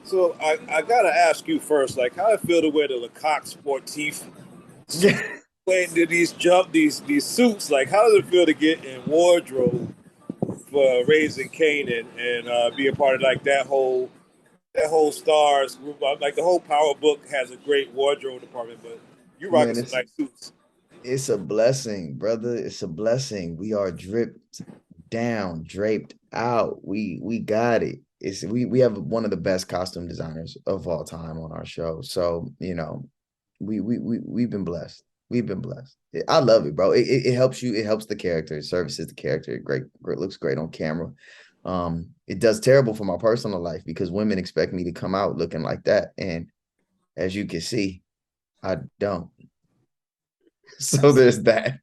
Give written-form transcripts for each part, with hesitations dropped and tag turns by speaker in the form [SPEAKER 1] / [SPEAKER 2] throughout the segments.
[SPEAKER 1] So I gotta ask you first, like, how I feel to wear the Lecoq Sportif playing these suits? Like, how does it feel to get in wardrobe for Raising Kanan and be a part of like that whole stars group? Like the whole Power Book has a great wardrobe department, but you rocking
[SPEAKER 2] Man,
[SPEAKER 1] some nice suits.
[SPEAKER 2] it's a blessing, brother. It's a blessing. We are dripped down, draped out. We got it. We have one of the best costume designers of all time on our show. So, we've been blessed. We've been blessed. I love it, bro. It helps you. It helps the character. It services the character. Great, looks great on camera. It does terrible for my personal life because women expect me to come out looking like that, and as you can see, I don't. So there's that.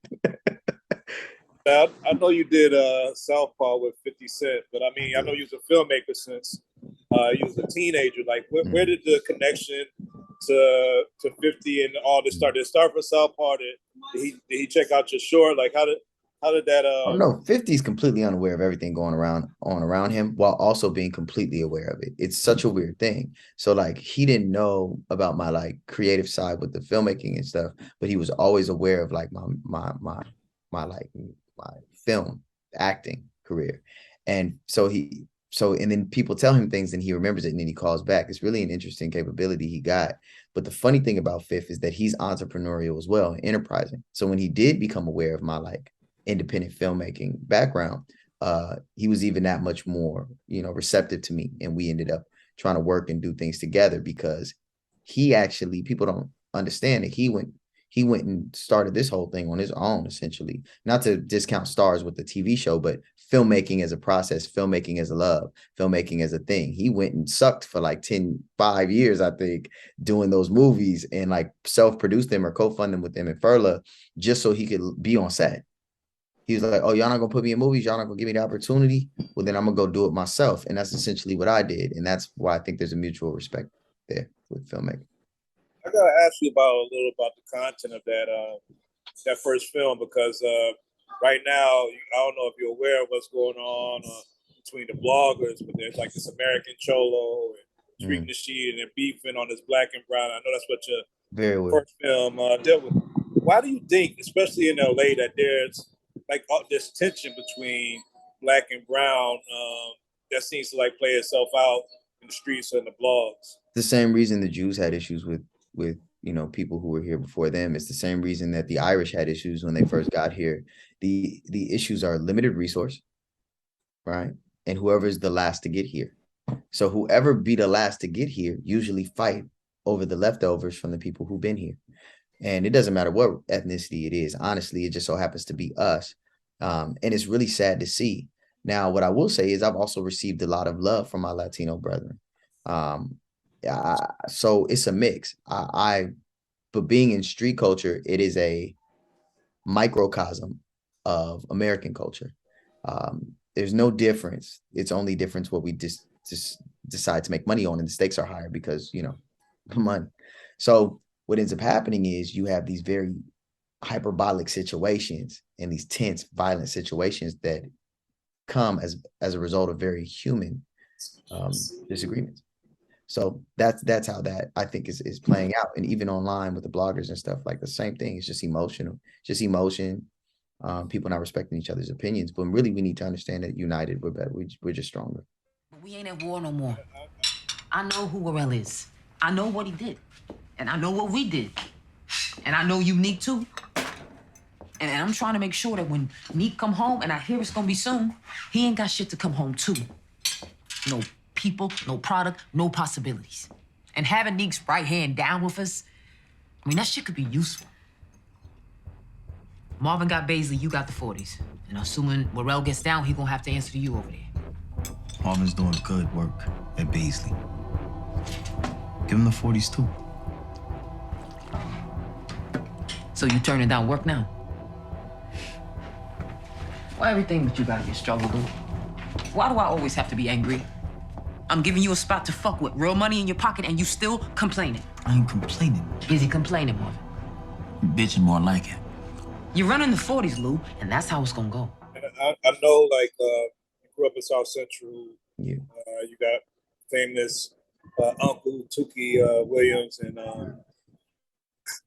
[SPEAKER 1] I know you did Southpaw with 50 Cent, but I mean, I know you was a filmmaker since you was a teenager. Like, where
[SPEAKER 2] Mm.
[SPEAKER 1] did the connection to 50 and all this start? Did it start for Southpaw? Did he check out your short? Like, how did that?
[SPEAKER 2] Oh no, 50 is completely unaware of everything going around him while also being completely aware of it. It's such a weird thing. So like he didn't know about my like creative side with the filmmaking and stuff, but he was always aware of like my film acting career. And and then people tell him things and he remembers it and then he calls back. It's really an interesting capability he got. But the funny thing about Fifth is that he's entrepreneurial as well, enterprising. So when he did become aware of my like independent filmmaking background, he was even that much more, receptive to me. And we ended up trying to work and do things together because he actually, people don't understand that he went and started this whole thing on his own, essentially. Not to discount stars with the TV show, but filmmaking as a process, filmmaking as a love, filmmaking as a thing. He went and sucked for like 5 years, I think, doing those movies and like self-produced them or co-fund them with them in Furla just so he could be on set. He was like, "Oh, y'all not gonna put me in movies. Y'all not gonna give me the opportunity. Well, then I'm gonna go do it myself." And that's essentially what I did. And that's why I think there's a mutual respect there with filmmaking.
[SPEAKER 1] I gotta ask you about a little about the content of that first film because right now I don't know if you're aware of what's going on between the bloggers, but there's like this American Cholo and treating
[SPEAKER 2] Mm,
[SPEAKER 1] the sheet and they're beefing on this black and brown. I know that's what your
[SPEAKER 2] very well.
[SPEAKER 1] first film dealt with. Why do you think, especially in LA, that there's like this tension between black and brown that seems to like play itself out in the streets and the blogs?
[SPEAKER 2] The same reason the Jews had issues with people who were here before them. It's the same reason that the Irish had issues when they first got here. The issues are limited resource, right? And whoever is the last to get here. So whoever be the last to get here usually fight over the leftovers from the people who've been here. And it doesn't matter what ethnicity it is. Honestly, it just so happens to be us. And it's really sad to see. Now, what I will say is I've also received a lot of love from my Latino brethren. Um, so it's a mix. But being in street culture, it is a microcosm of American culture. There's no difference. It's only difference what we just decide to make money on, and the stakes are higher because money. So what ends up happening is you have these very hyperbolic situations and these tense, violent situations that come as a result of very human disagreements. So that's how that I think is playing out, and even online with the bloggers and stuff like the same thing. It's just emotional, just emotion. People not respecting each other's opinions, but really we need to understand that united we're better. We're just stronger.
[SPEAKER 3] We ain't at war no more. I know who Warrell is. I know what he did. And I know what we did. And I know you, Neek, too. And I'm trying to make sure that when Neek come home, and I hear it's gonna be soon, he ain't got shit to come home to. No people, no product, no possibilities. And having Neek's right hand down with us, I mean, that shit could be useful. Marvin got Baisley, you got the 40s. And assuming Warrell gets down, he gonna have to answer to you over there.
[SPEAKER 4] Marvin's doing good work at Baisley. Give him the 40s too.
[SPEAKER 3] So you turning down work now? Why everything that you gotta be a struggle, dude? Why do I always have to be angry? I'm giving you a spot to fuck with, real money in your pocket, and you still complaining.
[SPEAKER 4] I ain't complaining.
[SPEAKER 3] Is he complaining, Marvin?
[SPEAKER 4] Bitching more like it.
[SPEAKER 3] You're running the 40s, Lou, and that's how it's gonna go.
[SPEAKER 1] And I know, like, you grew up in South Central.
[SPEAKER 2] Yeah.
[SPEAKER 1] You got famous Uncle Tuki Williams, and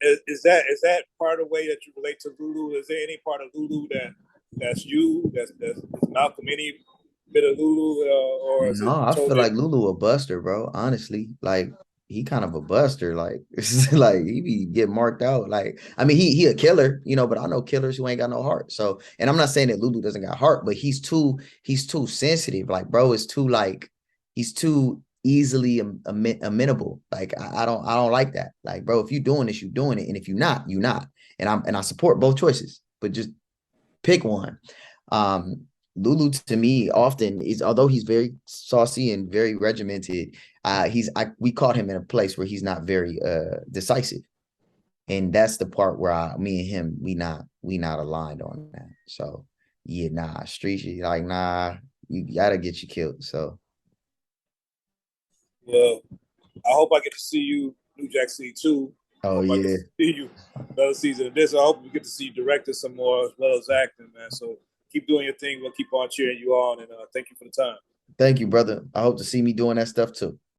[SPEAKER 1] is that part of the way that you relate to Lulu? Is there any part of Lulu that's you? That's Malcolm? Any bit of Lulu, or is
[SPEAKER 2] No,
[SPEAKER 1] it
[SPEAKER 2] I feel
[SPEAKER 1] totally?
[SPEAKER 2] like Lulu a buster, bro. Honestly, like he kind of a buster. Like it's like he be get marked out. Like I mean, he a killer, you know. But I know killers who ain't got no heart. So, and I'm not saying that Lulu doesn't got heart, but he's too sensitive. Like bro, is too like he's too easily amenable. Like I don't like that. Like bro, if you doing this, you doing it, and if you not, you not. And I support both choices, but just pick one. Um, Lulu to me often is, although he's very saucy and very regimented, we caught him in a place where he's not very decisive. And that's the part where me and him, we not aligned on that. So yeah, nah, street like nah, you gotta get you killed. So
[SPEAKER 1] Well, I hope I get to see you New Jack City too. I
[SPEAKER 2] oh
[SPEAKER 1] hope I get
[SPEAKER 2] yeah.
[SPEAKER 1] to see you another season of this. I hope we get to see you directing some more as well as acting, man. So keep doing your thing. We'll keep on cheering you on, and thank you for the time.
[SPEAKER 2] Thank you, brother. I hope to see me doing that stuff too.